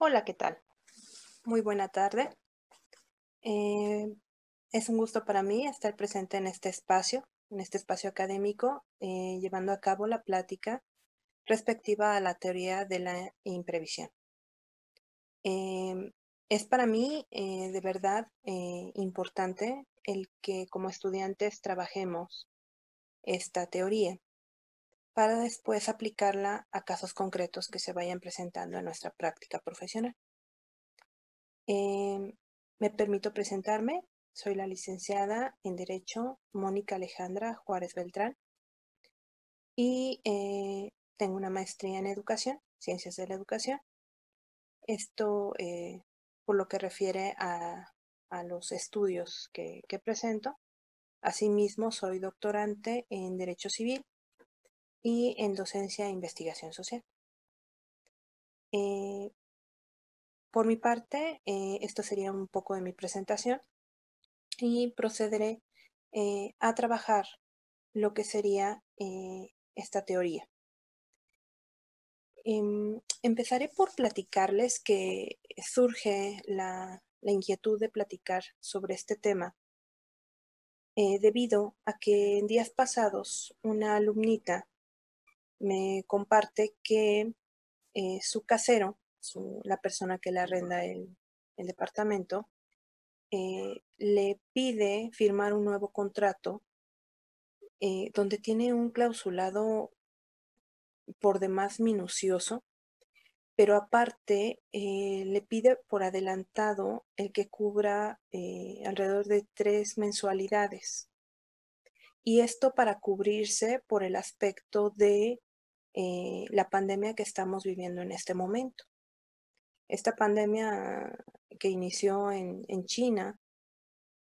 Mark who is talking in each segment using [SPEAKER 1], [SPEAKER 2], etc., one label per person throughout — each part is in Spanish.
[SPEAKER 1] Hola, ¿qué tal? Muy buena tarde. Eh, es un gusto para mí estar presente en este espacio académico, llevando a cabo la plática respectiva a la teoría de la imprevisión. Es para mí de verdad importante el que como estudiantes trabajemos esta teoría para después aplicarla a casos concretos que se vayan presentando en nuestra práctica profesional. Me permito presentarme. Soy la licenciada en Derecho Mónica Alejandra Juárez Beltrán y tengo una maestría en Educación, Ciencias de la Educación. Esto por lo que refiere a los estudios que presento. Asimismo, soy doctorante en Derecho Civil y en Docencia e Investigación Social. Eh, por mi parte, esto sería un poco de mi presentación. Y procederé a trabajar lo que sería esta teoría. Empezaré por platicarles que surge la inquietud de platicar sobre este tema debido a que en días pasados una alumnita me comparte que su casero, la persona que le arrenda el departamento, le pide firmar un nuevo contrato donde tiene un clausulado por demás minucioso, pero aparte le pide por adelantado el que cubra alrededor de 3 mensualidades. Y esto para cubrirse por el aspecto de la pandemia que estamos viviendo en este momento. Esta pandemia que inició en China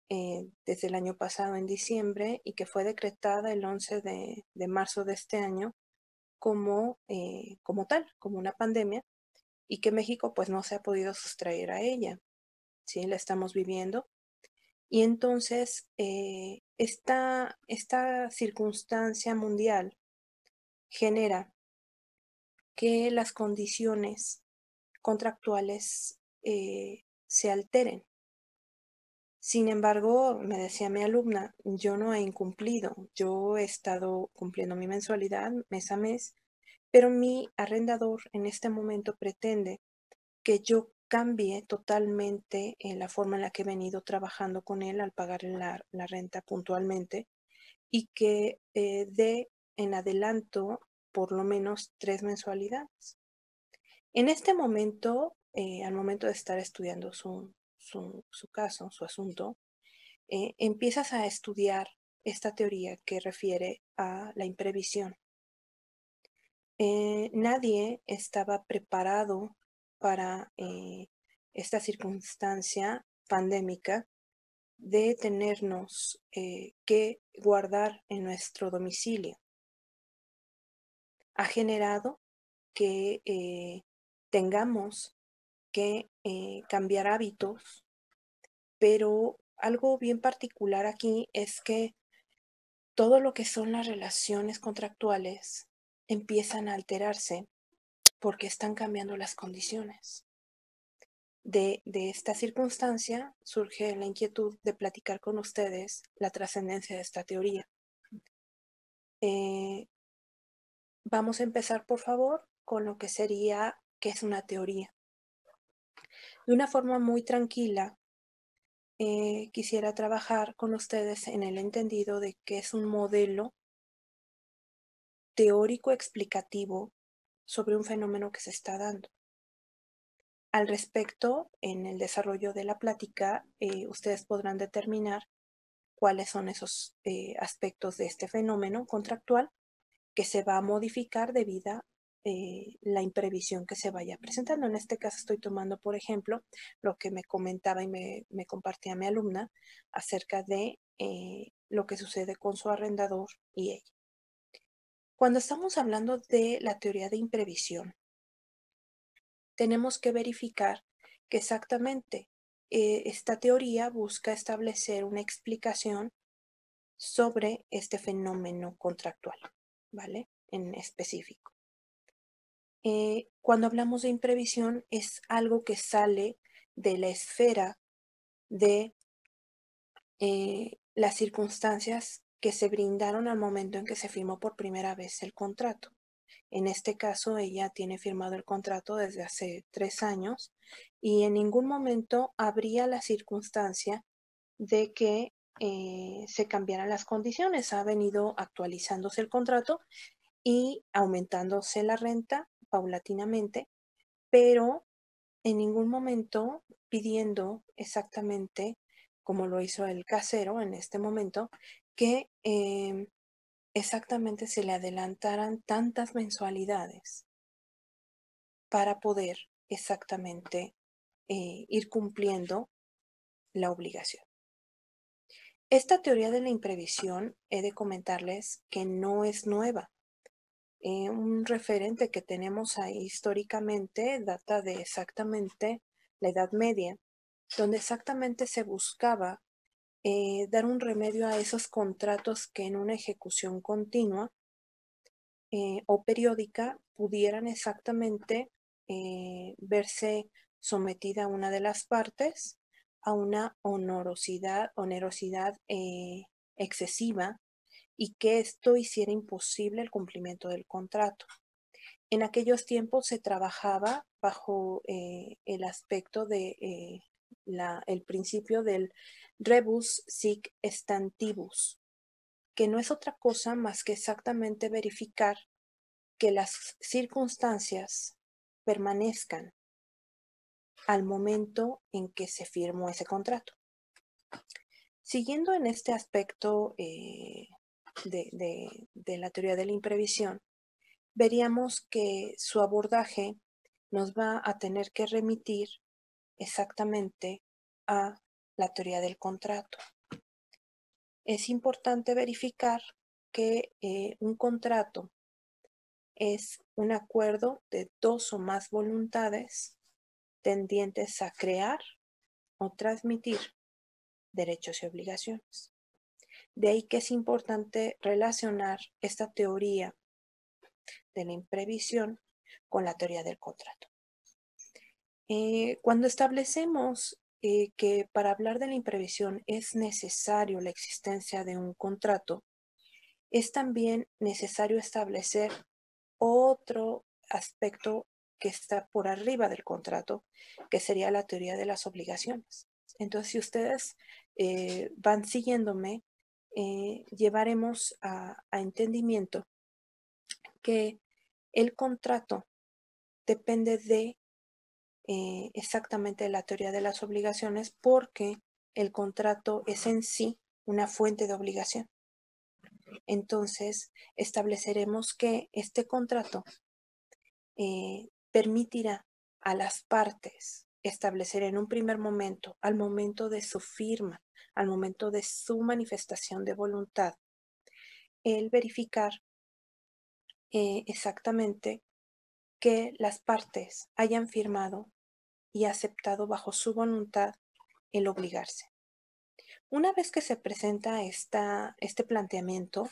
[SPEAKER 1] desde el año pasado, en diciembre, y que fue decretada el 11 de marzo de este año como tal, como una pandemia, y que México pues no se ha podido sustraer a ella, ¿sí? La estamos viviendo. Y entonces esta circunstancia mundial genera que las condiciones contractuales se alteren. Sin embargo, me decía mi alumna, yo no he incumplido, yo he estado cumpliendo mi mensualidad mes a mes, pero mi arrendador en este momento pretende que yo cambie totalmente la forma en la que he venido trabajando con él al pagar la renta puntualmente y que dé en adelanto por lo menos 3 mensualidades. En este momento, al momento de estar estudiando su caso, su asunto, empiezas a estudiar esta teoría que refiere a la imprevisión. Nadie estaba preparado para esta circunstancia pandémica de tenernos que guardar en nuestro domicilio. Ha generado que tengamos que cambiar hábitos, pero algo bien particular aquí es que todo lo que son las relaciones contractuales empiezan a alterarse porque están cambiando las condiciones. De esta circunstancia surge la inquietud de platicar con ustedes la trascendencia de esta teoría. Vamos a empezar, por favor, con lo que sería qué es una teoría. De una forma muy tranquila, quisiera trabajar con ustedes en el entendido de que es un modelo teórico explicativo sobre un fenómeno que se está dando. Al respecto, en el desarrollo de la plática, ustedes podrán determinar cuáles son esos aspectos de este fenómeno contractual que se va a modificar debido a la imprevisión que se vaya presentando. En este caso estoy tomando, por ejemplo, lo que me comentaba y me compartía mi alumna acerca de lo que sucede con su arrendador y ella. Cuando estamos hablando de la teoría de imprevisión, tenemos que verificar que exactamente esta teoría busca establecer una explicación sobre este fenómeno contractual, ¿vale? En específico. Cuando hablamos de imprevisión es algo que sale de la esfera de las circunstancias que se brindaron al momento en que se firmó por primera vez el contrato. En este caso, ella tiene firmado el contrato desde hace 3 años y en ningún momento habría la circunstancia de que se cambiaran las condiciones. Ha venido actualizándose el contrato y aumentándose la renta paulatinamente, pero en ningún momento pidiendo exactamente, como lo hizo el casero en este momento, que exactamente se le adelantaran tantas mensualidades para poder exactamente ir cumpliendo la obligación. Esta teoría de la imprevisión, he de comentarles que no es nueva. Un referente que tenemos ahí históricamente data de exactamente la Edad Media, donde exactamente se buscaba dar un remedio a esos contratos que en una ejecución continua o periódica pudieran exactamente verse sometida una de las partes a una onerosidad excesiva y que esto hiciera imposible el cumplimiento del contrato. En aquellos tiempos se trabajaba bajo el aspecto de el principio del rebus sic stantibus, que no es otra cosa más que exactamente verificar que las circunstancias permanezcan al momento en que se firmó ese contrato. Siguiendo en este aspecto de la teoría de la imprevisión, veríamos que su abordaje nos va a tener que remitir exactamente a la teoría del contrato. Es importante verificar que un contrato es un acuerdo de 2 o más voluntades tendientes a crear o transmitir derechos y obligaciones. De ahí que es importante relacionar esta teoría de la imprevisión con la teoría del contrato. Cuando establecemos que para hablar de la imprevisión es necesario la existencia de un contrato, es también necesario establecer otro aspecto que está por arriba del contrato, que sería la teoría de las obligaciones. Entonces, si ustedes van siguiéndome, llevaremos a entendimiento que el contrato depende de exactamente la teoría de las obligaciones porque el contrato es en sí una fuente de obligación. Entonces, estableceremos que este contrato permitirá a las partes establecer en un primer momento, al momento de su firma, al momento de su manifestación de voluntad, el verificar exactamente que las partes hayan firmado y aceptado bajo su voluntad el obligarse. Una vez que se presenta este planteamiento,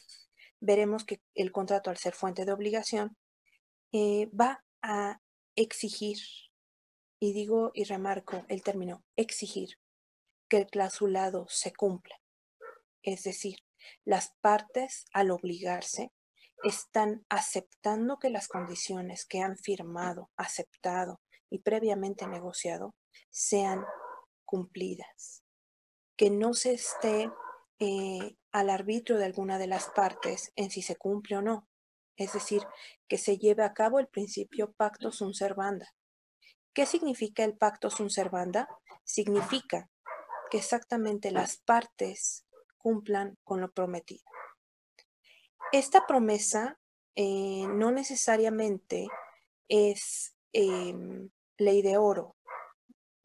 [SPEAKER 1] veremos que el contrato, al ser fuente de obligación, va a exigir, y digo y remarco el término exigir, que el clausulado se cumpla. Es decir, las partes, al obligarse, están aceptando que las condiciones que han firmado, aceptado y previamente negociado sean cumplidas. Que no se esté al arbitrio de alguna de las partes en si se cumple o no. Es decir, que se lleve a cabo el principio pacto sunt servanda. ¿Qué significa el pacto sunt servanda? Significa que exactamente las partes cumplan con lo prometido. Esta promesa no necesariamente es ley de oro,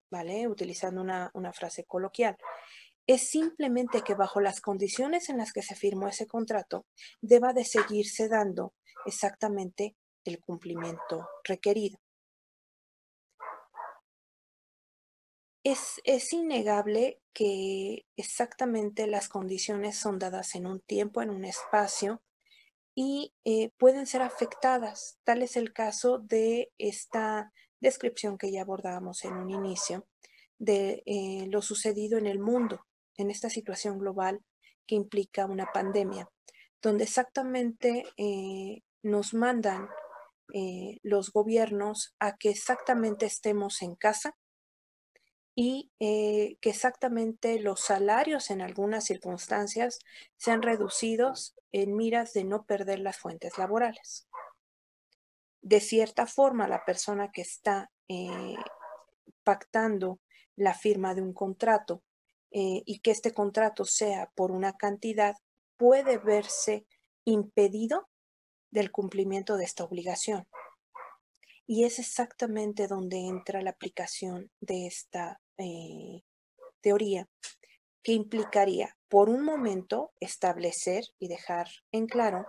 [SPEAKER 1] ¿vale? Utilizando una frase coloquial. Es simplemente que bajo las condiciones en las que se firmó ese contrato, deba de seguirse dando exactamente el cumplimiento requerido. Es innegable que exactamente las condiciones son dadas en un tiempo, en un espacio, y pueden ser afectadas. Tal es el caso de esta descripción que ya abordábamos en un inicio de lo sucedido en el mundo, en esta situación global que implica una pandemia, donde exactamente nos mandan los gobiernos a que exactamente estemos en casa y que exactamente los salarios en algunas circunstancias sean reducidos en miras de no perder las fuentes laborales. De cierta forma, la persona que está pactando la firma de un contrato y que este contrato sea por una cantidad, puede verse impedido del cumplimiento de esta obligación. Y es exactamente donde entra la aplicación de esta teoría, que implicaría, por un momento, establecer y dejar en claro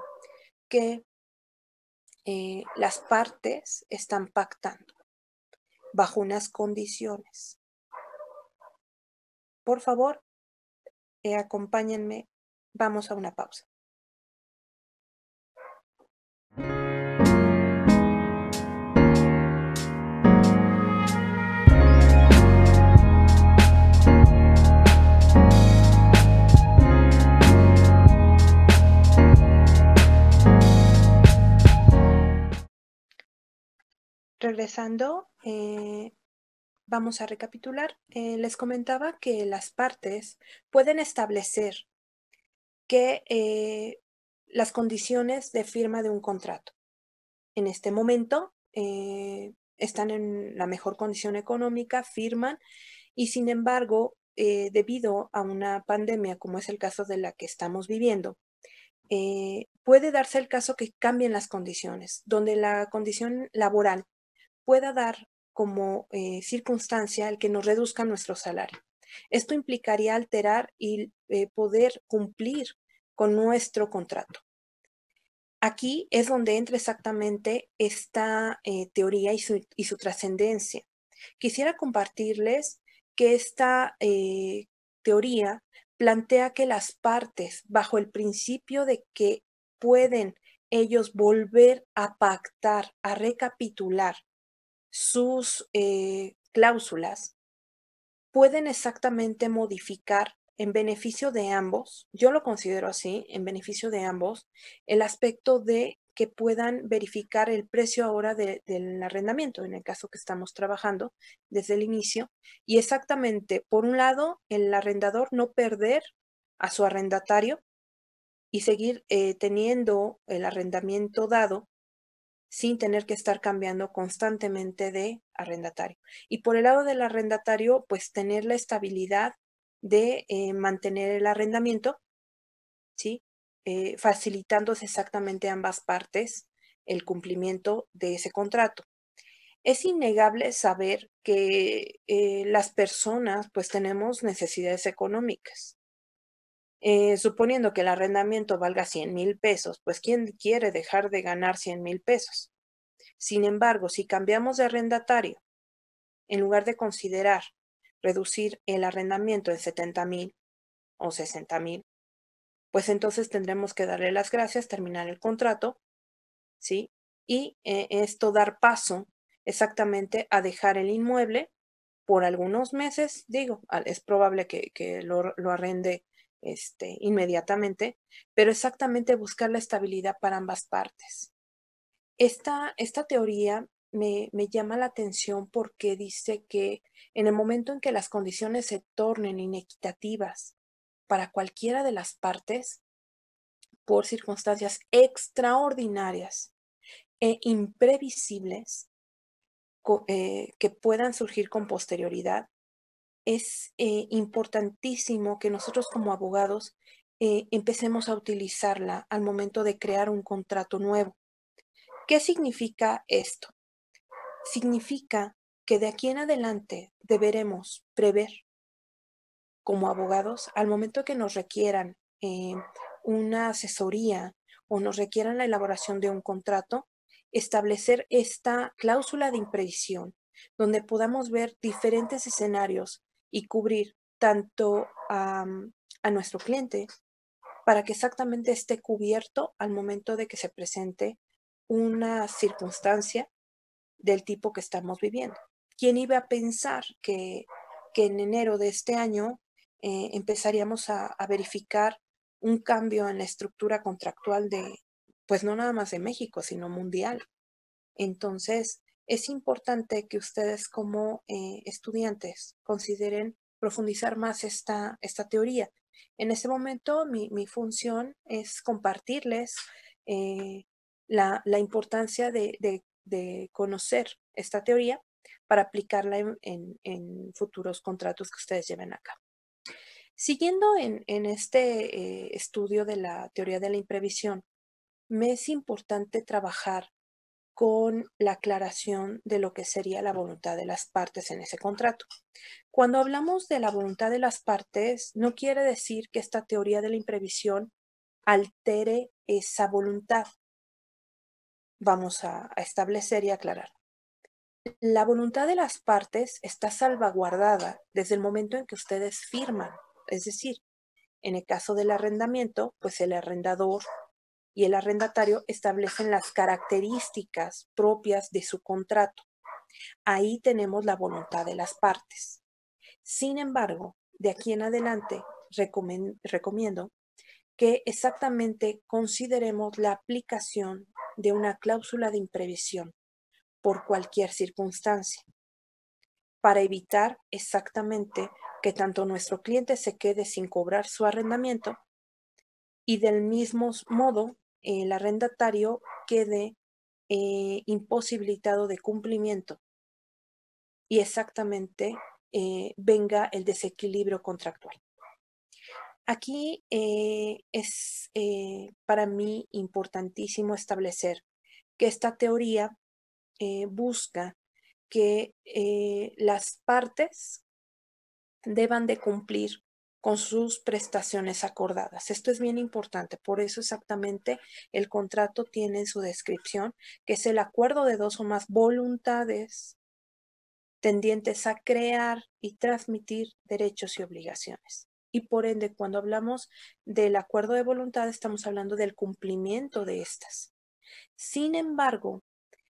[SPEAKER 1] que las partes están pactando bajo unas condiciones. Por favor, acompáñenme, vamos a una pausa. Regresando, vamos a recapitular. Les comentaba que las partes pueden establecer que las condiciones de firma de un contrato. En este momento están en la mejor condición económica, firman y sin embargo, debido a una pandemia como es el caso de la que estamos viviendo, puede darse el caso que cambien las condiciones, donde la condición laboral pueda dar como circunstancia el que nos reduzca nuestro salario. Esto implicaría alterar y poder cumplir con nuestro contrato. Aquí es donde entra exactamente esta teoría y su trascendencia. Quisiera compartirles que esta teoría plantea que las partes, bajo el principio de que pueden ellos volver a pactar, a recapitular sus cláusulas, pueden exactamente modificar en beneficio de ambos, yo lo considero así, en beneficio de ambos, el aspecto de que puedan verificar el precio ahora del arrendamiento, en el caso que estamos trabajando desde el inicio, y exactamente, por un lado, el arrendador no perder a su arrendatario y seguir teniendo el arrendamiento dado sin tener que estar cambiando constantemente de arrendatario. Y por el lado del arrendatario, pues tener la estabilidad de mantener el arrendamiento, ¿sí? Facilitándose exactamente a ambas partes el cumplimiento de ese contrato. Es innegable saber que las personas pues tenemos necesidades económicas. Suponiendo que el arrendamiento valga 100,000 pesos, pues ¿quién quiere dejar de ganar 100,000 pesos? Sin embargo, si cambiamos de arrendatario, en lugar de considerar reducir el arrendamiento en 70,000 o 60,000, pues entonces tendremos que darle las gracias, terminar el contrato, ¿sí? Y esto dar paso exactamente a dejar el inmueble por algunos meses, digo, es probable que lo arrende inmediatamente, pero exactamente buscar la estabilidad para ambas partes. Esta teoría me llama la atención porque dice que en el momento en que las condiciones se tornen inequitativas para cualquiera de las partes, por circunstancias extraordinarias e imprevisibles que puedan surgir con posterioridad, es importantísimo que nosotros como abogados empecemos a utilizarla al momento de crear un contrato nuevo. ¿Qué significa esto? Significa que de aquí en adelante deberemos prever como abogados al momento que nos requieran una asesoría o nos requieran la elaboración de un contrato, establecer esta cláusula de imprevisión donde podamos ver diferentes escenarios y cubrir tanto a nuestro cliente para que exactamente esté cubierto al momento de que se presente una circunstancia del tipo que estamos viviendo. ¿Quién iba a pensar que en enero de este año empezaríamos a verificar un cambio en la estructura contractual de, pues no nada más de México, sino mundial? Entonces, es importante que ustedes como estudiantes consideren profundizar más esta teoría. En este momento, mi función es compartirles eh, la importancia de conocer esta teoría para aplicarla en futuros contratos que ustedes lleven a cabo. Siguiendo en este estudio de la teoría de la imprevisión, me es importante trabajar con la aclaración de lo que sería la voluntad de las partes en ese contrato. Cuando hablamos de la voluntad de las partes, no quiere decir que esta teoría de la imprevisión altere esa voluntad. Vamos a establecer y aclarar. La voluntad de las partes está salvaguardada desde el momento en que ustedes firman. Es decir, en el caso del arrendamiento, pues el arrendador y el arrendatario establecen las características propias de su contrato. Ahí tenemos la voluntad de las partes. Sin embargo, de aquí en adelante recomiendo que exactamente consideremos la aplicación de una cláusula de imprevisión por cualquier circunstancia, para evitar exactamente que tanto nuestro cliente se quede sin cobrar su arrendamiento y del mismo modo el arrendatario quede imposibilitado de cumplimiento y exactamente venga el desequilibrio contractual. Aquí es para mí importantísimo establecer que esta teoría busca que las partes deban de cumplir con sus prestaciones acordadas. Esto es bien importante, por eso exactamente el contrato tiene en su descripción que es el acuerdo de dos o más voluntades tendientes a crear y transmitir derechos y obligaciones. Y por ende, cuando hablamos del acuerdo de voluntad, estamos hablando del cumplimiento de estas. Sin embargo,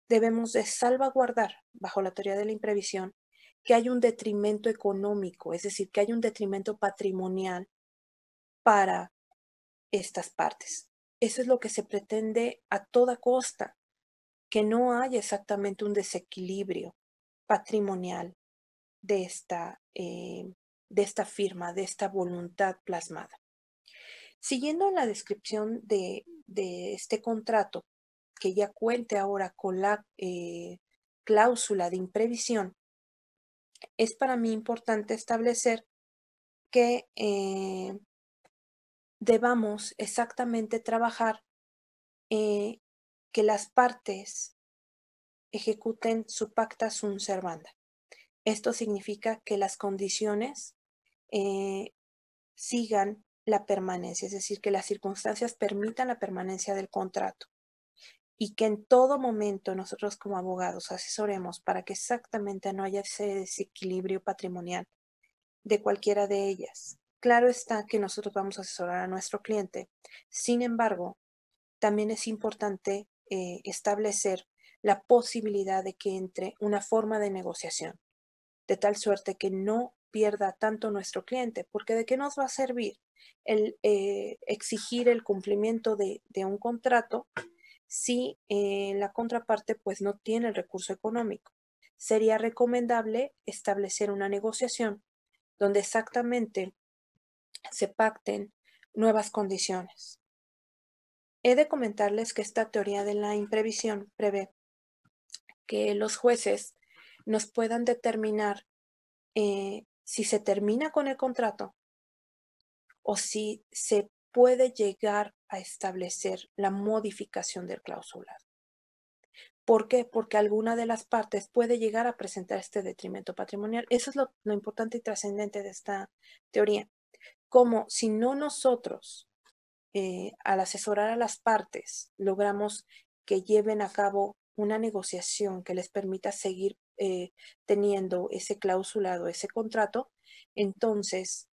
[SPEAKER 1] debemos de salvaguardar, bajo la teoría de la imprevisión, que hay un detrimento económico, es decir, que hay un detrimento patrimonial para estas partes. Eso es lo que se pretende a toda costa, que no haya exactamente un desequilibrio patrimonial de esta firma, de esta voluntad plasmada. Siguiendo la descripción de este contrato, que ya cuente ahora con la cláusula de imprevisión, es para mí importante establecer que debamos exactamente trabajar que las partes ejecuten su pacta sunt servanda. Esto significa que las condiciones sigan la permanencia, es decir, que las circunstancias permitan la permanencia del contrato y que en todo momento nosotros como abogados asesoremos para que exactamente no haya ese desequilibrio patrimonial de cualquiera de ellas. Claro está que nosotros vamos a asesorar a nuestro cliente. Sin embargo, también es importante establecer la posibilidad de que entre una forma de negociación, de tal suerte que no pierda tanto nuestro cliente, porque ¿de qué nos va a servir el exigir el cumplimiento de un contrato si la contraparte pues no tiene el recurso económico? Sería recomendable establecer una negociación donde exactamente se pacten nuevas condiciones. He de comentarles que esta teoría de la imprevisión prevé que los jueces nos puedan determinar si se termina con el contrato o si se puede llegar a establecer la modificación del clausulado. ¿Por qué? Porque alguna de las partes puede llegar a presentar este detrimento patrimonial. Eso es lo importante y trascendente de esta teoría. Como si no nosotros, al asesorar a las partes, logramos que lleven a cabo una negociación que les permita seguir teniendo ese clausulado, ese contrato, entonces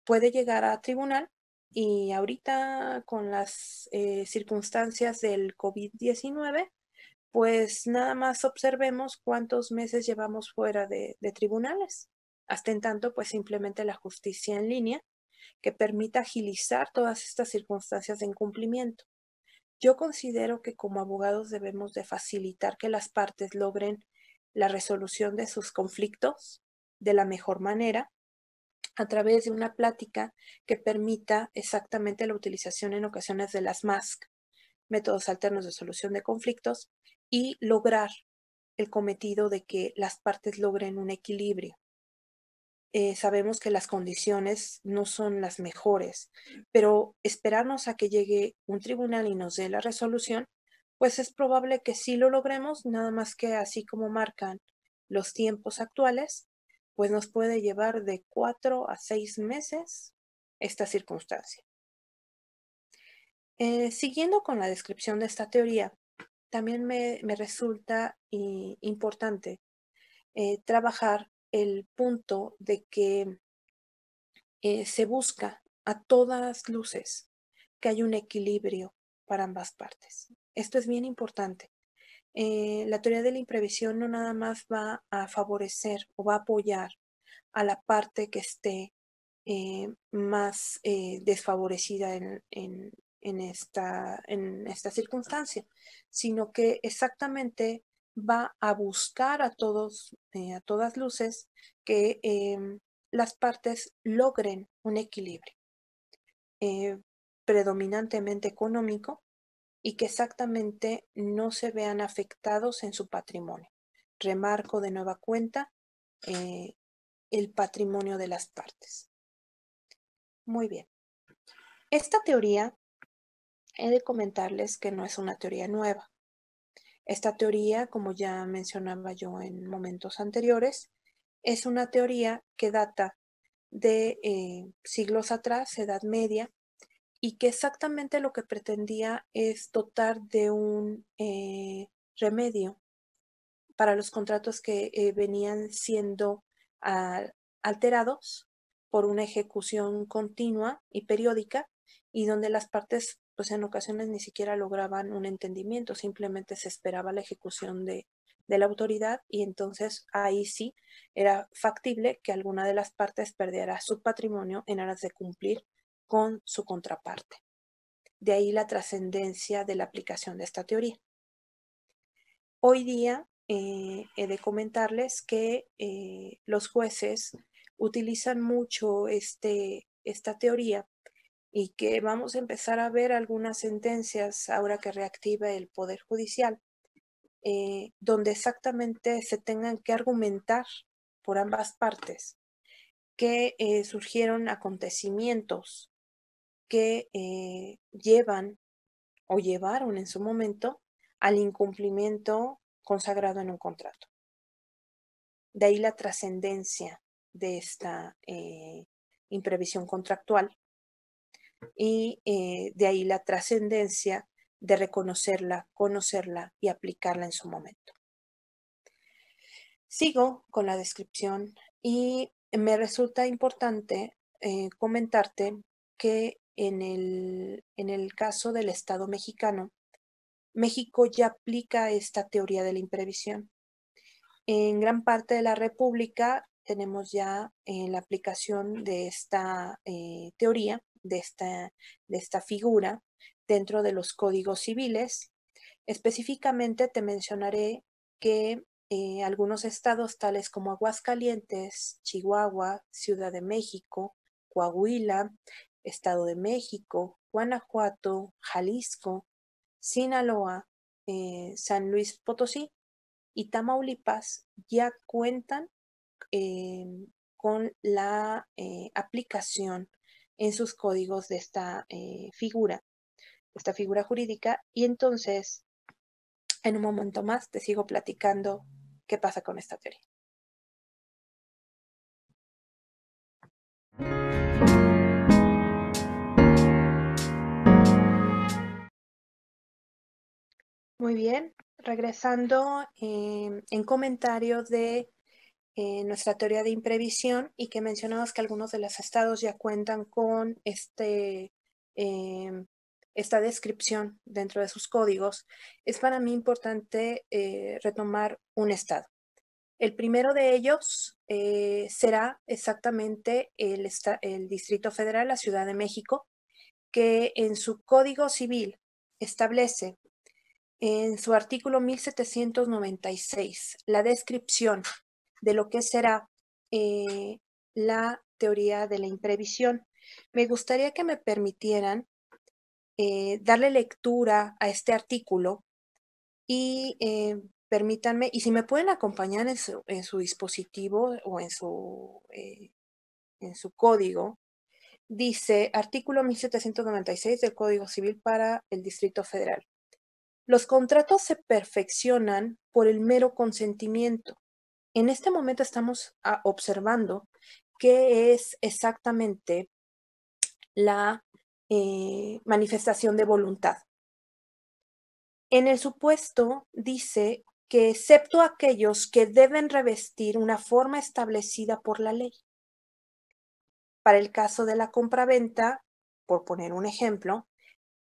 [SPEAKER 1] puede llegar a tribunal Y ahorita con las circunstancias del COVID-19, pues nada más observemos cuántos meses llevamos fuera de tribunales. Hasta en tanto, pues simplemente la justicia en línea que permita agilizar todas estas circunstancias de incumplimiento. Yo considero que como abogados debemos de facilitar que las partes logren la resolución de sus conflictos de la mejor manera a través de una plática que permita exactamente la utilización en ocasiones de las MASC, métodos alternos de solución de conflictos, y lograr el cometido de que las partes logren un equilibrio. Sabemos que las condiciones no son las mejores, pero esperarnos a que llegue un tribunal y nos dé la resolución, pues es probable que sí lo logremos, nada más que así como marcan los tiempos actuales, pues nos puede llevar de 4 a 6 meses esta circunstancia. Siguiendo con la descripción de esta teoría, también me resulta importante trabajar el punto de que se busca a todas luces que haya un equilibrio para ambas partes. Esto es bien importante. La teoría de la imprevisión no nada más va a favorecer o va a apoyar a la parte que esté más desfavorecida en esta circunstancia, sino que exactamente va a buscar a todas luces que las partes logren un equilibrio predominantemente económico y que exactamente no se vean afectados en su patrimonio. Remarco de nueva cuenta el patrimonio de las partes. Muy bien. Esta teoría, he de comentarles que no es una teoría nueva. Esta teoría, como ya mencionaba yo en momentos anteriores, es una teoría que data de siglos atrás, Edad Media, y que exactamente lo que pretendía es dotar de un remedio para los contratos que venían siendo alterados por una ejecución continua y periódica y donde las partes pues en ocasiones ni siquiera lograban un entendimiento, simplemente se esperaba la ejecución de la autoridad y entonces ahí sí era factible que alguna de las partes perdiera su patrimonio en aras de cumplir con su contraparte. De ahí la trascendencia de la aplicación de esta teoría. Hoy día he de comentarles que los jueces utilizan mucho esta teoría y que vamos a empezar a ver algunas sentencias ahora que reactiva el Poder Judicial, donde exactamente se tengan que argumentar por ambas partes que surgieron acontecimientos que llevan o llevaron en su momento al incumplimiento consagrado en un contrato. De ahí la trascendencia de esta imprevisión contractual y de ahí la trascendencia de reconocerla, conocerla y aplicarla en su momento. Sigo con la descripción y me resulta importante comentarte que en el caso del Estado mexicano, México ya aplica esta teoría de la imprevisión. En gran parte de la República tenemos ya la aplicación de esta teoría, de esta figura dentro de los códigos civiles. Específicamente te mencionaré que algunos estados tales como Aguascalientes, Chihuahua, Ciudad de México, Coahuila, Estado de México, Guanajuato, Jalisco, Sinaloa, San Luis Potosí y Tamaulipas ya cuentan con la aplicación en sus códigos de esta figura jurídica. Y entonces, en un momento más, te sigo platicando qué pasa con esta teoría. Muy bien, regresando en comentario de nuestra teoría de imprevisión y que mencionamos que algunos de los estados ya cuentan con esta descripción dentro de sus códigos, es para mí importante retomar un estado. El primero de ellos será exactamente el Distrito Federal, la Ciudad de México, que en su Código Civil establece en su artículo 1796 la descripción de lo que será la teoría de la imprevisión. Me gustaría que me permitieran darle lectura a este artículo y permítanme, y si me pueden acompañar en su dispositivo o en su código, dice artículo 1796 del Código Civil para el Distrito Federal. Los contratos se perfeccionan por el mero consentimiento. En este momento estamos observando qué es exactamente la manifestación de voluntad. En el supuesto dice que excepto aquellos que deben revestir una forma establecida por la ley. Para el caso de la compraventa, por poner un ejemplo,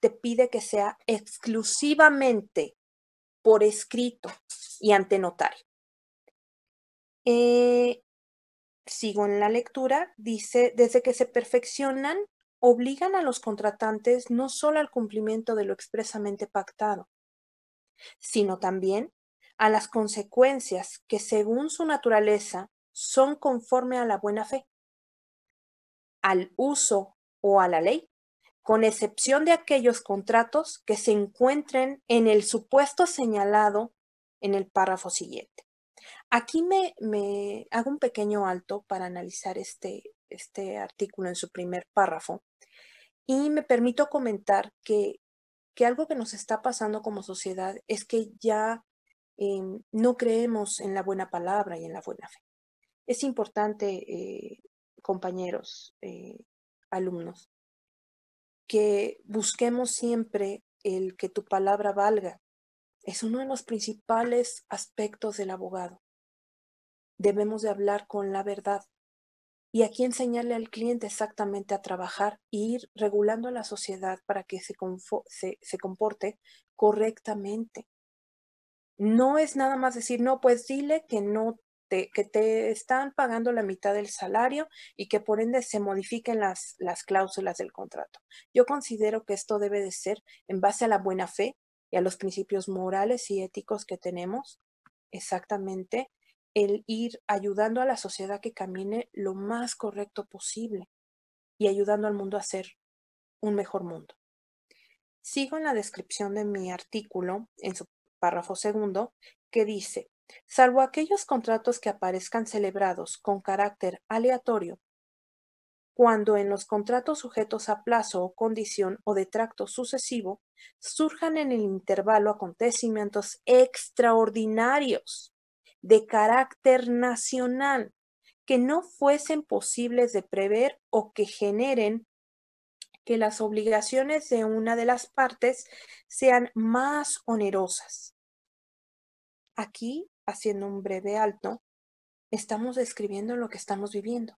[SPEAKER 1] te pide que sea exclusivamente por escrito y ante notario. Sigo en la lectura, dice, desde que se perfeccionan, obligan a los contratantes no solo al cumplimiento de lo expresamente pactado, sino también a las consecuencias que según su naturaleza son conforme a la buena fe, al uso o a la ley, con excepción de aquellos contratos que se encuentren en el supuesto señalado en el párrafo siguiente. Aquí me hago un pequeño alto para analizar este artículo en su primer párrafo y me permito comentar que algo que nos está pasando como sociedad es que ya no creemos en la buena palabra y en la buena fe. Es importante, compañeros, alumnos, que busquemos siempre el que tu palabra valga. Es uno de los principales aspectos del abogado. Debemos de hablar con la verdad y aquí enseñarle al cliente exactamente a trabajar e ir regulando a la sociedad para que se comporte correctamente. No es nada más decir, no, pues dile que que te están pagando la mitad del salario y que por ende se modifiquen las cláusulas del contrato. Yo considero que esto debe de ser en base a la buena fe y a los principios morales y éticos que tenemos, exactamente, el ir ayudando a la sociedad que camine lo más correcto posible y ayudando al mundo a ser un mejor mundo. Sigo en la descripción de mi artículo, en su párrafo segundo, que dice, salvo aquellos contratos que aparezcan celebrados con carácter aleatorio, cuando en los contratos sujetos a plazo o condición o de tracto sucesivo surjan en el intervalo acontecimientos extraordinarios de carácter nacional que no fuesen posibles de prever o que generen que las obligaciones de una de las partes sean más onerosas. Aquí, haciendo un breve alto, estamos describiendo lo que estamos viviendo.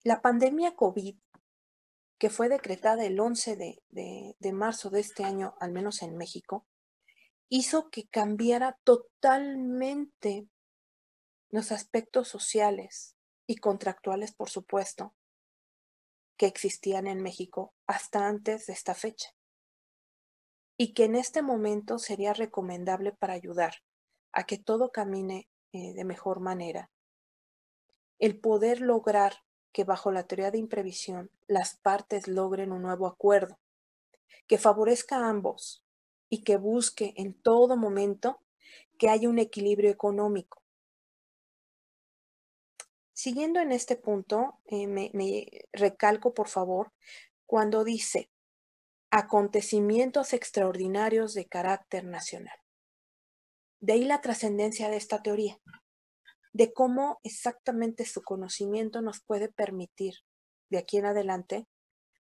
[SPEAKER 1] La pandemia COVID, que fue decretada el 11 de marzo de este año, al menos en México, hizo que cambiara totalmente los aspectos sociales y contractuales, por supuesto, que existían en México hasta antes de esta fecha. Y que en este momento sería recomendable para ayudar a que todo camine de mejor manera. El poder lograr que bajo la teoría de imprevisión las partes logren un nuevo acuerdo, que favorezca a ambos y que busque en todo momento que haya un equilibrio económico. Siguiendo en este punto, me recalco, por favor, cuando dice acontecimientos extraordinarios de carácter nacional. De ahí la trascendencia de esta teoría, de cómo exactamente su conocimiento nos puede permitir, de aquí en adelante,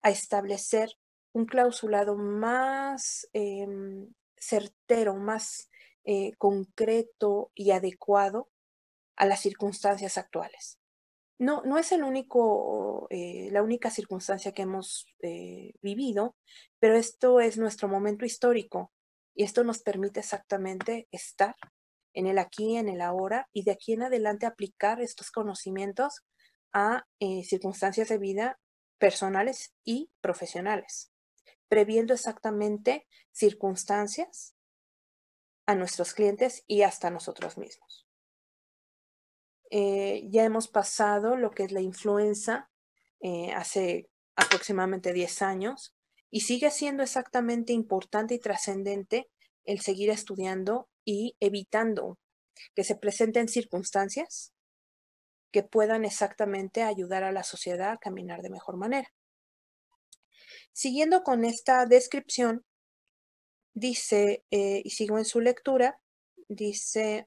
[SPEAKER 1] a establecer un clausulado más certero, más concreto y adecuado a las circunstancias actuales. no es el único, la única circunstancia que hemos vivido, pero esto es nuestro momento histórico y esto nos permite exactamente estar en el aquí, en el ahora y de aquí en adelante aplicar estos conocimientos a circunstancias de vida personales y profesionales, previendo exactamente circunstancias a nuestros clientes y hasta nosotros mismos. Ya hemos pasado lo que es la influenza hace aproximadamente 10 años y sigue siendo exactamente importante y trascendente el seguir estudiando y evitando que se presenten circunstancias que puedan exactamente ayudar a la sociedad a caminar de mejor manera. Siguiendo con esta descripción, dice, y sigo en su lectura, dice,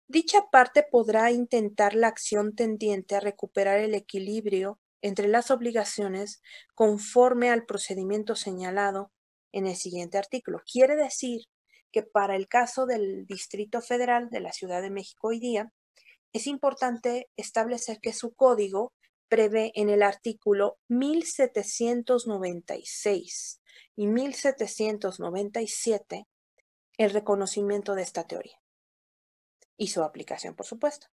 [SPEAKER 1] dicha parte podrá intentar la acción tendiente a recuperar el equilibrio entre las obligaciones conforme al procedimiento señalado en el siguiente artículo. Quiere decir que para el caso del Distrito Federal de la Ciudad de México hoy día, es importante establecer que su código prevé en el artículo 1796 y 1797 el reconocimiento de esta teoría y su aplicación, por supuesto.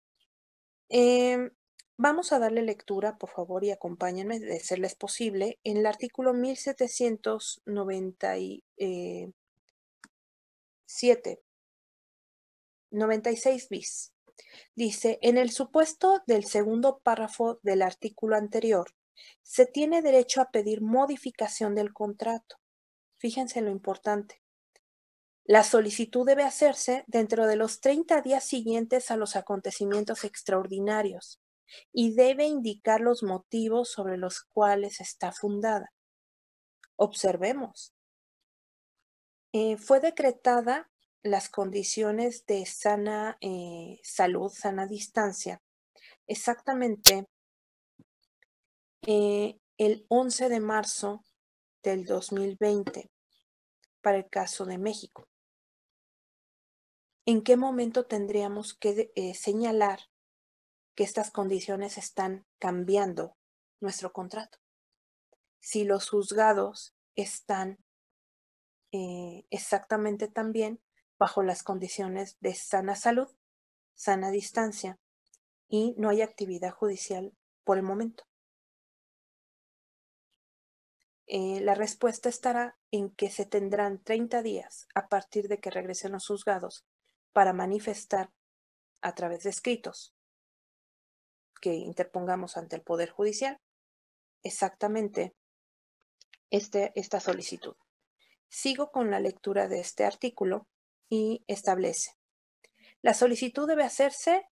[SPEAKER 1] Vamos a darle lectura, por favor, y acompáñenme, de serles posible, en el artículo 96 bis. Dice, en el supuesto del segundo párrafo del artículo anterior, se tiene derecho a pedir modificación del contrato. Fíjense lo importante. La solicitud debe hacerse dentro de los 30 días siguientes a los acontecimientos extraordinarios y debe indicar los motivos sobre los cuales está fundada. Observemos. Fue decretada las condiciones de sana salud, sana distancia, exactamente el 11 de marzo del 2020 para el caso de México. ¿En qué momento tendríamos que señalar que estas condiciones están cambiando nuestro contrato? Si los juzgados están exactamente también bajo las condiciones de sana salud, sana distancia y no hay actividad judicial por el momento. La respuesta estará en que se tendrán 30 días a partir de que regresen los juzgados para manifestar a través de escritos que interpongamos ante el Poder Judicial exactamente esta solicitud. Sigo con la lectura de este artículo y establece. La solicitud debe hacerse,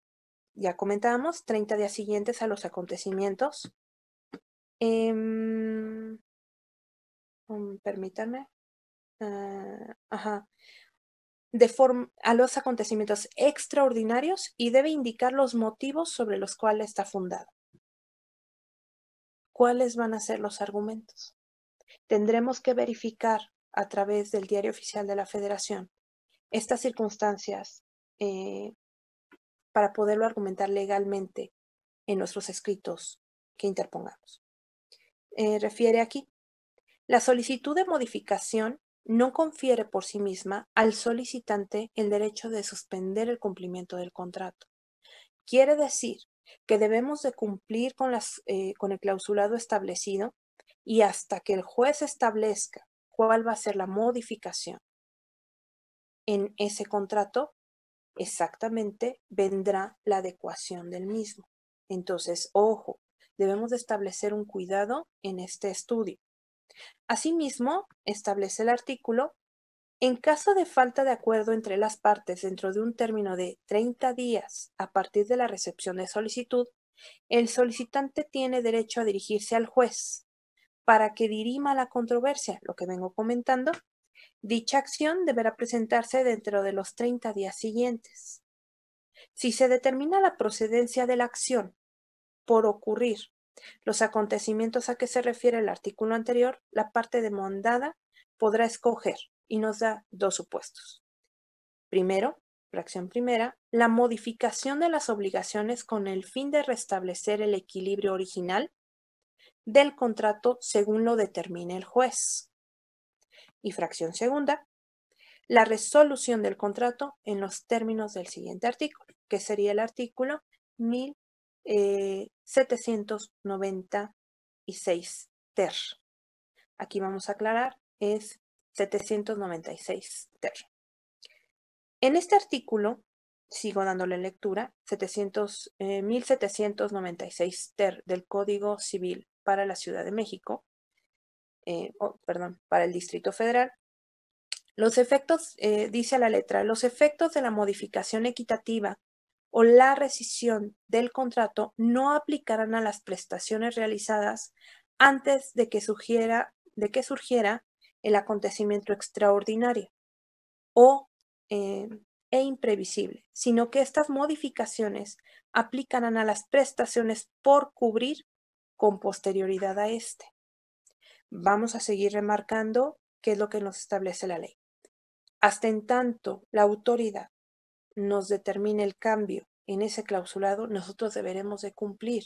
[SPEAKER 1] ya comentábamos, 30 días siguientes a los acontecimientos. Permítanme. A los acontecimientos extraordinarios y debe indicar los motivos sobre los cuales está fundado. ¿Cuáles van a ser los argumentos? Tendremos que verificar a través del Diario Oficial de la Federación estas circunstancias para poderlo argumentar legalmente en nuestros escritos que interpongamos. Refiere aquí, la solicitud de modificación no confiere por sí misma al solicitante el derecho de suspender el cumplimiento del contrato. Quiere decir que debemos de cumplir con el clausulado establecido y hasta que el juez establezca cuál va a ser la modificación en ese contrato, exactamente vendrá la adecuación del mismo. Entonces, ojo, debemos de establecer un cuidado en este estudio. Asimismo, establece el artículo, en caso de falta de acuerdo entre las partes dentro de un término de 30 días a partir de la recepción de solicitud, el solicitante tiene derecho a dirigirse al juez para que dirima la controversia, lo que vengo comentando. Dicha acción deberá presentarse dentro de los 30 días siguientes. Si se determina la procedencia de la acción por ocurrir los acontecimientos a que se refiere el artículo anterior, la parte demandada podrá escoger y nos da dos supuestos. Primero, Fracción primera, la modificación de las obligaciones con el fin de restablecer el equilibrio original del contrato según lo determine el juez. Y fracción segunda, la resolución del contrato en los términos del siguiente artículo, que sería el artículo 1796 ter. Aquí vamos a aclarar, es 796 ter. En este artículo, sigo dándole lectura, 1796 ter del Código Civil para la Ciudad de México, para el Distrito Federal. Los efectos, dice a la letra, los efectos de la modificación equitativa o la rescisión del contrato no aplicarán a las prestaciones realizadas antes de que surgiera el acontecimiento extraordinario o e imprevisible, sino que estas modificaciones aplicarán a las prestaciones por cubrir con posterioridad a este. Vamos a seguir remarcando qué es lo que nos establece la ley. Hasta en tanto la autoridad nos determine el cambio en ese clausulado, nosotros deberemos de cumplir.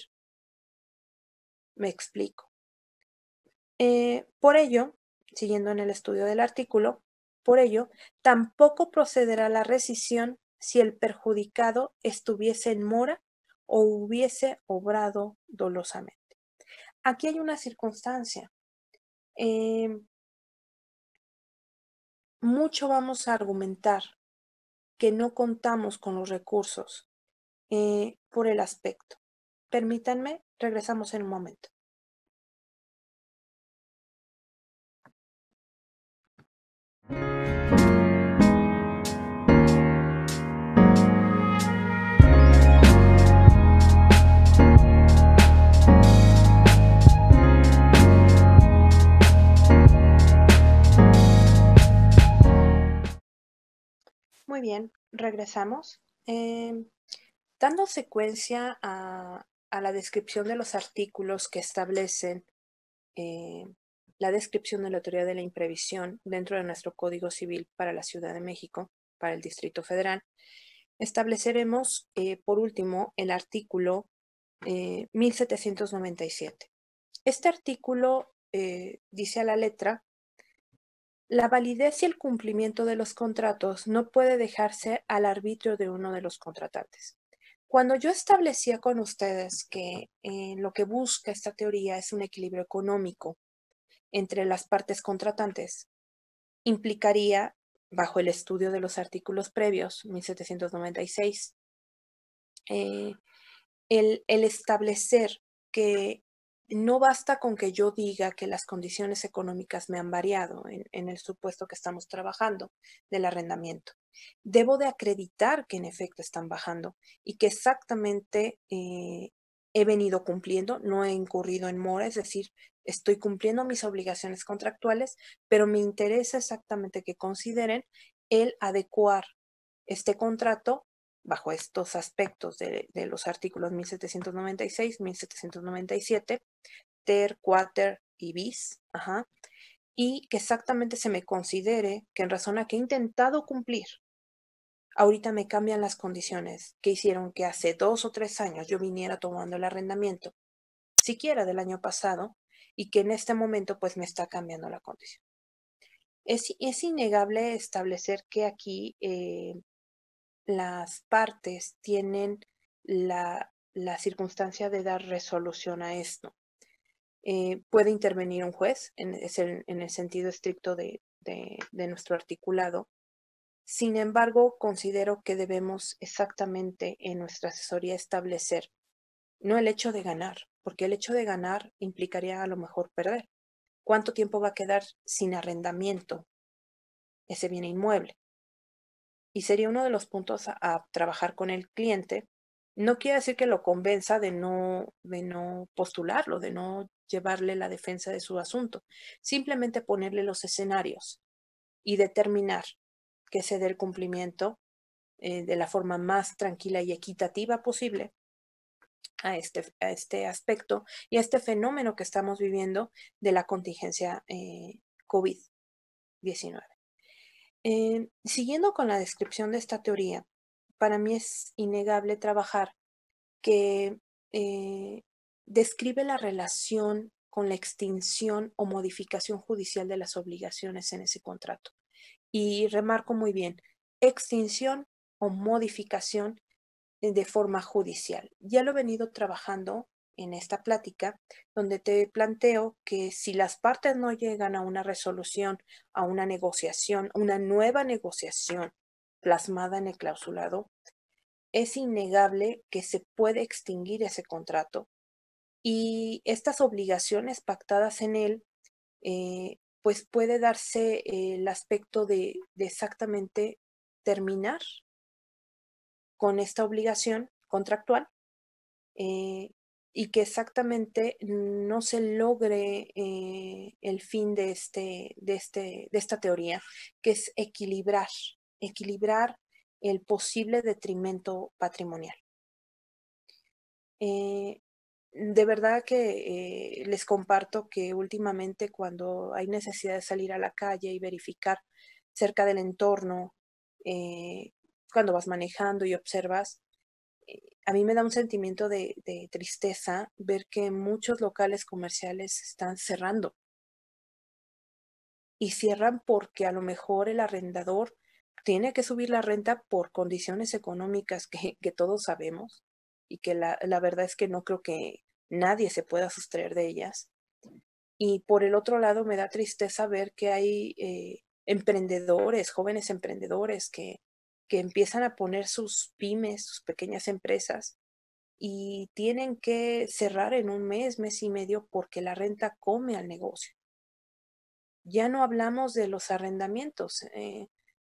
[SPEAKER 1] Me explico. Por ello, siguiendo en el estudio del artículo, por ello, tampoco procederá la rescisión si el perjudicado estuviese en mora o hubiese obrado dolosamente. Aquí hay una circunstancia. Mucho vamos a argumentar que no contamos con los recursos por el aspecto. Permítanme, regresamos en un momento. Muy bien, regresamos. Dando secuencia a la descripción de los artículos que establecen la descripción de la teoría de la imprevisión dentro de nuestro Código Civil para la Ciudad de México, para el Distrito Federal, estableceremos, por último, el artículo 1797. Este artículo dice a la letra: la validez y el cumplimiento de los contratos no puede dejarse al arbitrio de uno de los contratantes. Cuando yo establecía con ustedes que lo que busca esta teoría es un equilibrio económico entre las partes contratantes, implicaría, bajo el estudio de los artículos previos, 1796, el establecer que no basta con que yo diga que las condiciones económicas me han variado en el supuesto que estamos trabajando del arrendamiento. Debo de acreditar que en efecto están bajando y que exactamente he venido cumpliendo, no he incurrido en mora, es decir, estoy cumpliendo mis obligaciones contractuales, pero me interesa exactamente que consideren el adecuar este contrato bajo estos aspectos de los artículos 1796, 1797, ter, quater y bis, y que exactamente se me considere que en razón a que he intentado cumplir, ahorita me cambian las condiciones que hicieron que hace 2 o 3 años yo viniera tomando el arrendamiento, siquiera del año pasado, y que en este momento pues me está cambiando la condición. Es innegable establecer que aquí las partes tienen la circunstancia de dar resolución a esto. Puede intervenir un juez en el sentido estricto de nuestro articulado. Sin embargo, considero que debemos exactamente en nuestra asesoría establecer no el hecho de ganar, porque el hecho de ganar implicaría a lo mejor perder. ¿Cuánto tiempo va a quedar sin arrendamiento ese bien inmueble? Y sería uno de los puntos a trabajar con el cliente. No quiere decir que lo convenza de no postularlo, de no llevarle la defensa de su asunto. Simplemente ponerle los escenarios y determinar que se dé el cumplimiento de la forma más tranquila y equitativa posible a este aspecto y a este fenómeno que estamos viviendo de la contingencia COVID-19. Siguiendo con la descripción de esta teoría, para mí es innegable trabajar que eh, describe la relación con la extinción o modificación judicial de las obligaciones en ese contrato. Y remarco muy bien, extinción o modificación de forma judicial. Ya lo he venido trabajando en esta plática, donde te planteo que si las partes no llegan a una resolución, a una negociación, una nueva negociación plasmada en el clausulado, es innegable que se puede extinguir ese contrato y estas obligaciones pactadas en él, pues puede darse el aspecto de exactamente terminar con esta obligación contractual, eh, y que exactamente no se logre el fin de esta teoría, que es equilibrar el posible detrimento patrimonial. De verdad que les comparto que últimamente cuando hay necesidad de salir a la calle y verificar cerca del entorno, eh, cuando vas manejando y observas, a mí me da un sentimiento de tristeza ver que muchos locales comerciales están cerrando y cierran porque a lo mejor el arrendador tiene que subir la renta por condiciones económicas que todos sabemos y que la verdad es que no creo que nadie se pueda sustraer de ellas. Y por el otro lado me da tristeza ver que hay emprendedores, jóvenes emprendedores que empiezan a poner sus pymes, sus pequeñas empresas y tienen que cerrar en un mes, mes y medio porque la renta come al negocio. Ya no hablamos de los arrendamientos de,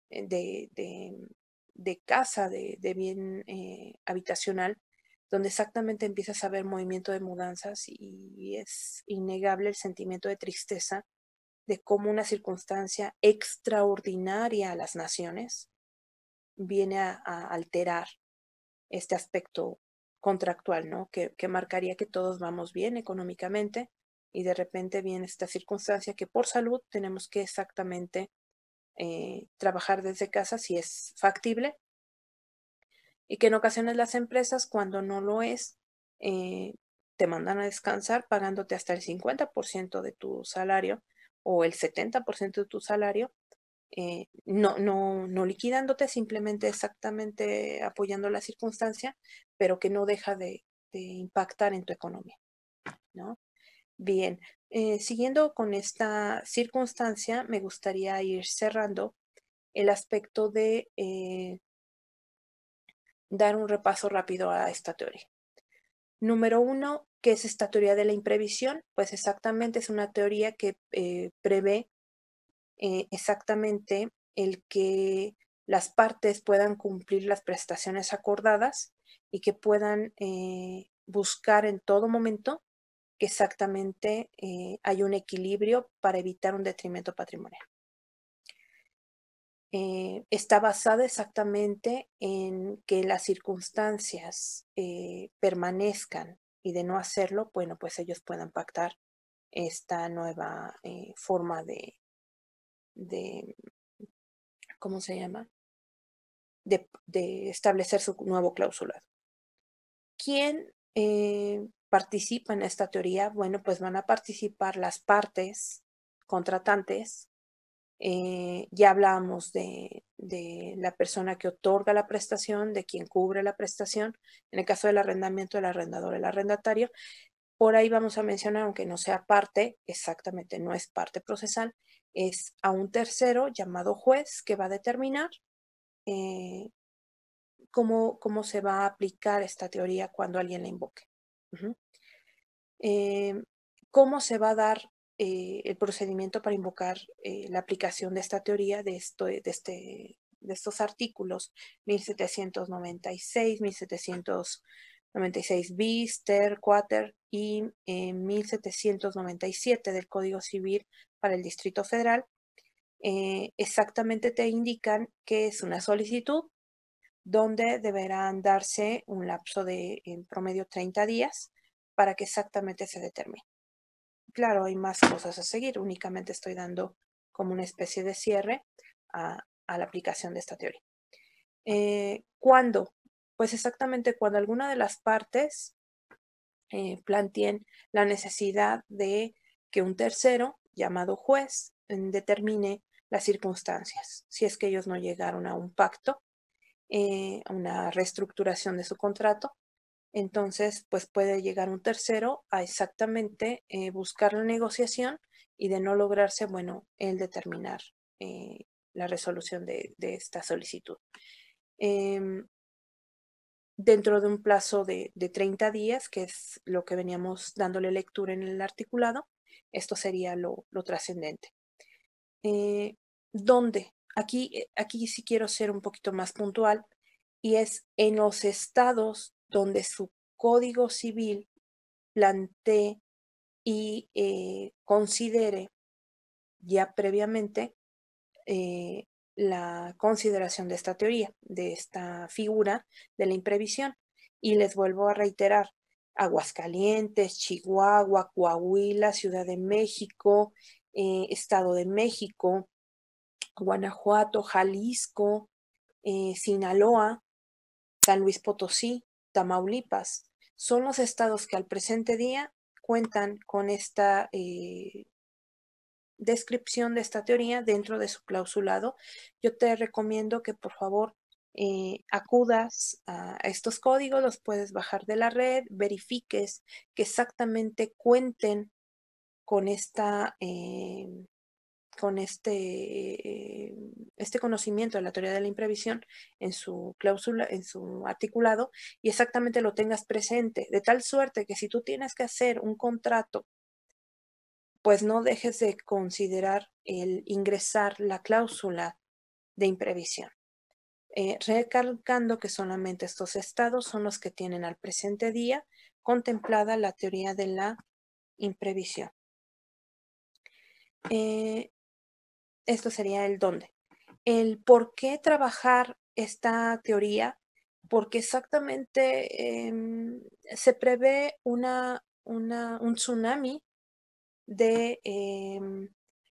[SPEAKER 1] de, de casa, de bien habitacional, donde exactamente empiezas a ver movimiento de mudanzas y es innegable el sentimiento de tristeza de cómo una circunstancia extraordinaria a las naciones viene a alterar este aspecto contractual, ¿no? Que marcaría que todos vamos bien económicamente y de repente viene esta circunstancia que por salud tenemos que exactamente trabajar desde casa si es factible y que en ocasiones las empresas cuando no lo es te mandan a descansar pagándote hasta el 50% de tu salario o el 70% de tu salario, no liquidándote, simplemente exactamente apoyando la circunstancia, pero que no deja de impactar en tu economía, ¿no? Bien, siguiendo con esta circunstancia, me gustaría ir cerrando el aspecto de dar un repaso rápido a esta teoría. Número uno, ¿qué es esta teoría de la imprevisión? Pues exactamente es una teoría que prevé exactamente el que las partes puedan cumplir las prestaciones acordadas y que puedan buscar en todo momento que exactamente hay un equilibrio para evitar un detrimento patrimonial. Está basada exactamente en que las circunstancias permanezcan y de no hacerlo, bueno, pues ellos puedan pactar esta nueva forma de, ¿cómo se llama? De establecer su nuevo clausulado. ¿Quién participa en esta teoría? Bueno, pues van a participar las partes contratantes. Ya hablábamos de la persona que otorga la prestación, de quien cubre la prestación. En el caso del arrendamiento, el arrendador, el arrendatario. Por ahí vamos a mencionar, aunque no sea parte, exactamente no es parte procesal, es a un tercero llamado juez que va a determinar cómo se va a aplicar esta teoría cuando alguien la invoque. Uh-huh. ¿Cómo se va a dar el procedimiento para invocar la aplicación de esta teoría, de estos artículos 1796, 1796 bis, ter, quater y 1797 del Código Civil para el Distrito Federal? Exactamente te indican que es una solicitud donde deberán darse un lapso de en promedio 30 días para que exactamente se determine. Claro, hay más cosas a seguir, únicamente estoy dando como una especie de cierre a la aplicación de esta teoría. ¿Cuándo? Pues exactamente cuando alguna de las partes planteen la necesidad de que un tercero, llamado juez, determine las circunstancias. Si es que ellos no llegaron a un pacto, a una reestructuración de su contrato, entonces pues puede llegar un tercero a exactamente buscar la negociación y de no lograrse, bueno, el determinar la resolución de esta solicitud. Em, Dentro de un plazo de 30 días, que es lo que veníamos dándole lectura en el articulado, esto sería lo trascendente. Eh, ¿Dónde? Aquí sí quiero ser un poquito más puntual y es en los estados donde su código civil plantee y considere ya previamente eh, la consideración de esta teoría, de esta figura de la imprevisión. Y les vuelvo a reiterar, Aguascalientes, Chihuahua, Coahuila, Ciudad de México, Estado de México, Guanajuato, Jalisco, Sinaloa, San Luis Potosí, Tamaulipas, son los estados que al presente día cuentan con esta descripción de esta teoría dentro de su clausulado. Yo te recomiendo que por favor acudas a estos códigos, los puedes bajar de la red, verifiques que exactamente cuenten con esta con este conocimiento de la teoría de la imprevisión en su cláusula, en su articulado, y exactamente lo tengas presente, de tal suerte que si tú tienes que hacer un contrato, pues no dejes de considerar el ingresar la cláusula de imprevisión. Recalcando que solamente estos estados son los que tienen al presente día contemplada la teoría de la imprevisión. Esto sería el dónde. El por qué trabajar esta teoría, porque exactamente se prevé un tsunami de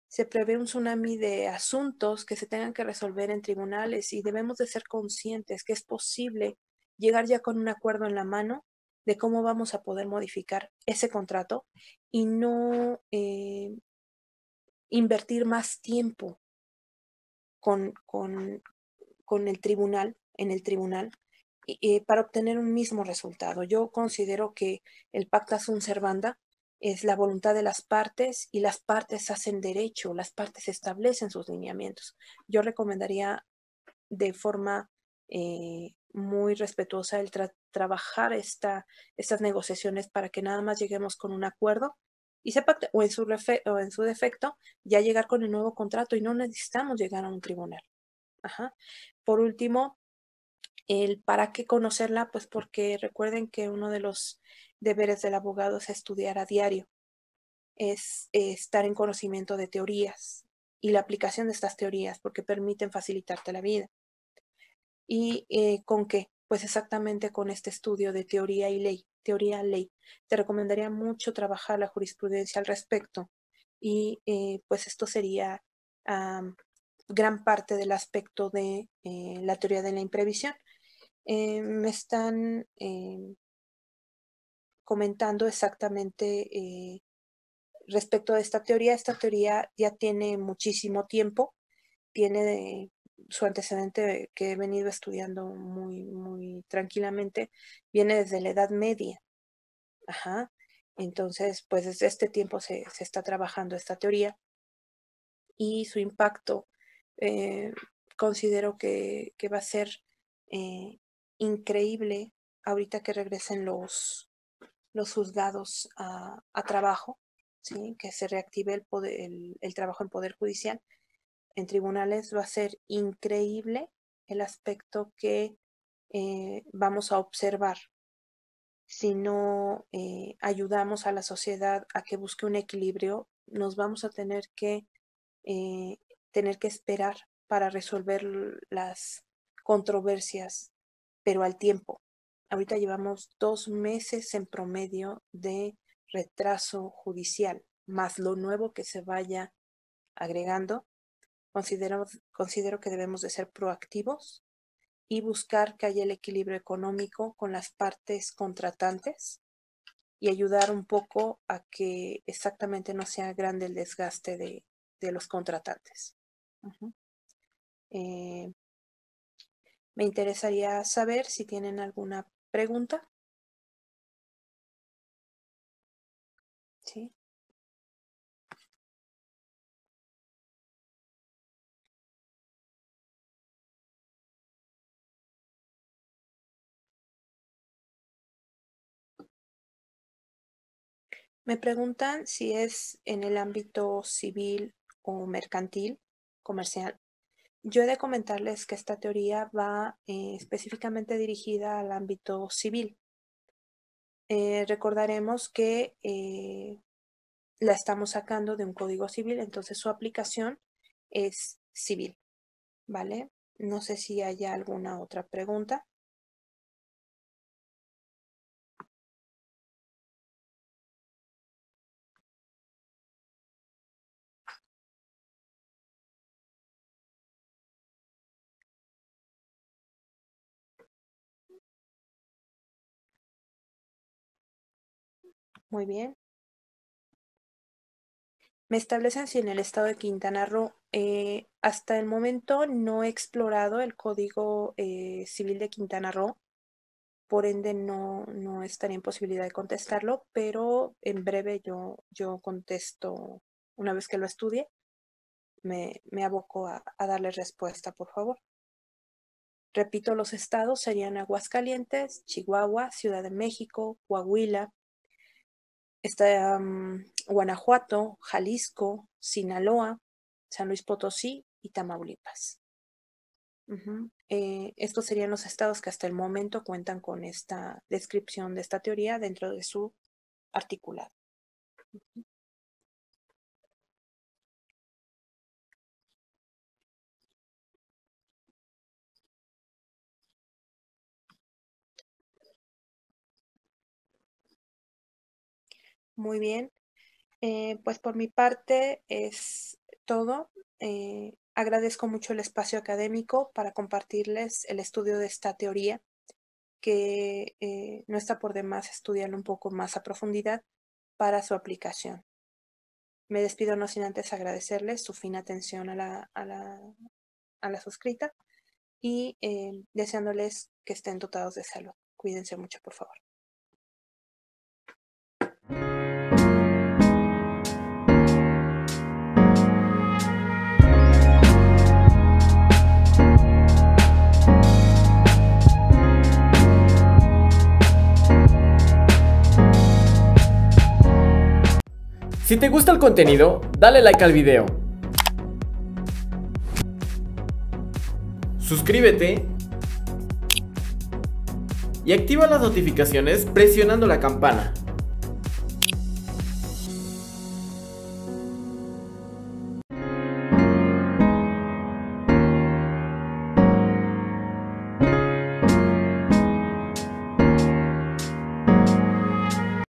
[SPEAKER 1] se prevé un tsunami de asuntos que se tengan que resolver en tribunales y debemos de ser conscientes que es posible llegar ya con un acuerdo en la mano de cómo vamos a poder modificar ese contrato y no invertir más tiempo con, con, con el tribunal, en el tribunal, para obtener un mismo resultado. Yo considero que el pacta sunt servanda es la voluntad de las partes y las partes hacen derecho, las partes establecen sus lineamientos. Yo recomendaría de forma muy respetuosa el trabajar estas negociaciones para que nada más lleguemos con un acuerdo y se pacte, o en su defecto, ya llegar con el nuevo contrato y no necesitamos llegar a un tribunal. Ajá. Por último, el para qué conocerla, pues porque recuerden que uno de los deberes del abogado es estudiar a diario, es estar en conocimiento de teorías y la aplicación de estas teorías porque permiten facilitarte la vida. ¿Y con qué? Pues exactamente con este estudio de teoría y ley, teoría-ley. Te recomendaría mucho trabajar la jurisprudencia al respecto y pues esto sería gran parte del aspecto de la teoría de la imprevisión. Me están comentando exactamente respecto de esta teoría. Esta teoría ya tiene muchísimo tiempo, tiene su antecedente que he venido estudiando muy tranquilamente, viene desde la Edad Media. Ajá. Entonces, pues desde este tiempo se está trabajando esta teoría y su impacto eh, considero que va a ser eh, increíble ahorita que regresen los juzgados a trabajo, ¿sí? Que se reactive el trabajo en Poder Judicial. En tribunales va a ser increíble el aspecto que vamos a observar si no ayudamos a la sociedad a que busque un equilibrio, nos vamos a eh, tener que esperar para resolver las controversias, pero al tiempo. Ahorita llevamos 2 meses en promedio de retraso judicial, más lo nuevo que se vaya agregando. Considero que debemos de ser proactivos y buscar que haya el equilibrio económico con las partes contratantes y ayudar un poco a que exactamente no sea grande el desgaste de los contratantes. Me interesaría saber si tienen alguna pregunta. ¿Sí? Me preguntan si es en el ámbito civil o mercantil, comercial. Yo he de comentarles que esta teoría va específicamente dirigida al ámbito civil. Recordaremos que la estamos sacando de un código civil, entonces su aplicación es civil, ¿vale? No sé si haya alguna otra pregunta. Muy bien. Me establecen si en el estado de Quintana Roo. Hasta el momento no he explorado el Código Civil de Quintana Roo, por ende no estaría en posibilidad de contestarlo, pero en breve yo contesto una vez que lo estudie. Me aboco a darle respuesta, por favor. Repito, los estados serían Aguascalientes, Chihuahua, Ciudad de México, Coahuila, Guanajuato, Jalisco, Sinaloa, San Luis Potosí y Tamaulipas. Estos serían los estados que hasta el momento cuentan con esta descripción de esta teoría dentro de su articulado. Muy bien. Pues por mi parte es todo. Agradezco mucho el espacio académico para compartirles el estudio de esta teoría, que no está por demás estudiarlo un poco más a profundidad para su aplicación. Me despido no sin antes agradecerles su fina atención a la suscrita y deseándoles que estén dotados de salud. Cuídense mucho, por favor.
[SPEAKER 2] Si te gusta el contenido, dale like al video. Suscríbete y activa las notificaciones presionando la campana.